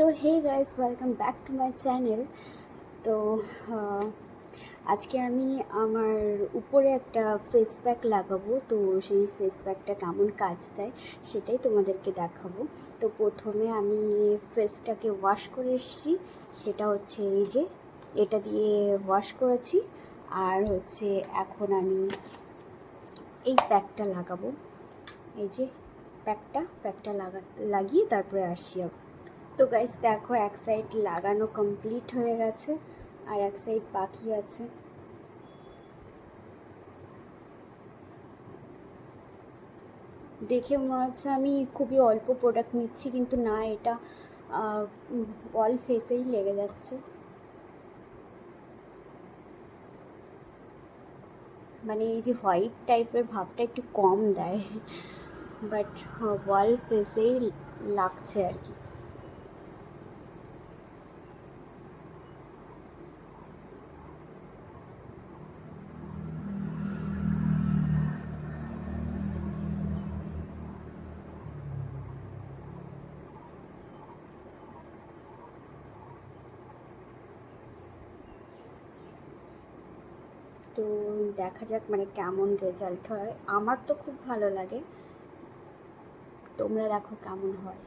তো hey guys, welcome back to my channel. তো আজকে আমি আমার উপরে একটা ফেস প্যাক লাগাবো। তো সেই ফেস প্যাকটা কেমন কাজ দেয় সেটাই তোমাদেরকে দেখাবো। তো প্রথমে আমি ফেসটাকে ওয়াশ করে এসেছি, সেটা হচ্ছে এই যে এটা দিয়ে ওয়াশ করেছি। আর হচ্ছে এখন আমি এই প্যাকটা লাগাবো। এই যে প্যাকটা লাগিয়ে তারপরে আসছি। তো গাইস দেখো, এক সাইড লাগানো কমপ্লিট হয়ে গেছে আর এক সাইড বাকি আছে। দেখে মনে হচ্ছে আমি খুবই অল্প প্রোডাক্ট নিচ্ছি, কিন্তু না, এটা অল ফেসেই লেগে যাচ্ছে। মানে এই যে হোয়াইট টাইপের ভাবটা একটু কম দেয়, বাট অল ফেসেই লাগছে আর কি। তো দেখা যাক মানে কেমন রেজাল্ট হয়। আমার তো খুব ভালো লাগে, তোমরা দেখো কেমন হয়।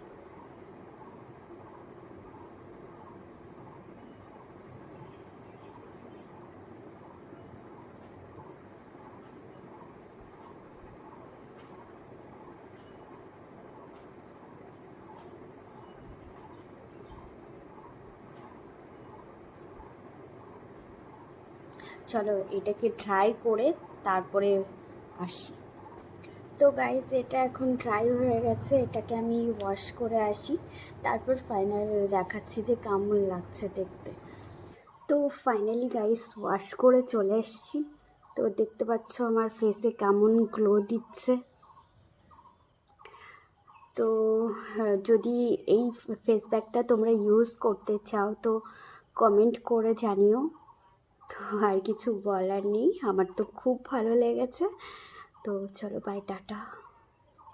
চলো এটাকে ড্রাই করে তারপরে আসি। তো গাইস, এটা এখন ড্রাই হয়ে গেছে, এটাকে আমি ওয়াশ করে আসি, তারপর ফাইনাল দেখাচ্ছি যে কেমন লাগছে দেখতে। তো ফাইনালি গাইস ওয়াশ করে চলে এসেছি। তো দেখতে পাচ্ছ আমার ফেসে কেমন গ্লো দিচ্ছে। তো যদি এই ফেস প্যাকটা তোমরা ইউজ করতে চাও তো কমেন্ট করে জানিও। তো আর কিছু বলার নেই, আমার তো খুব ভালো লেগেছে। তো চলো, বাই, টাটা।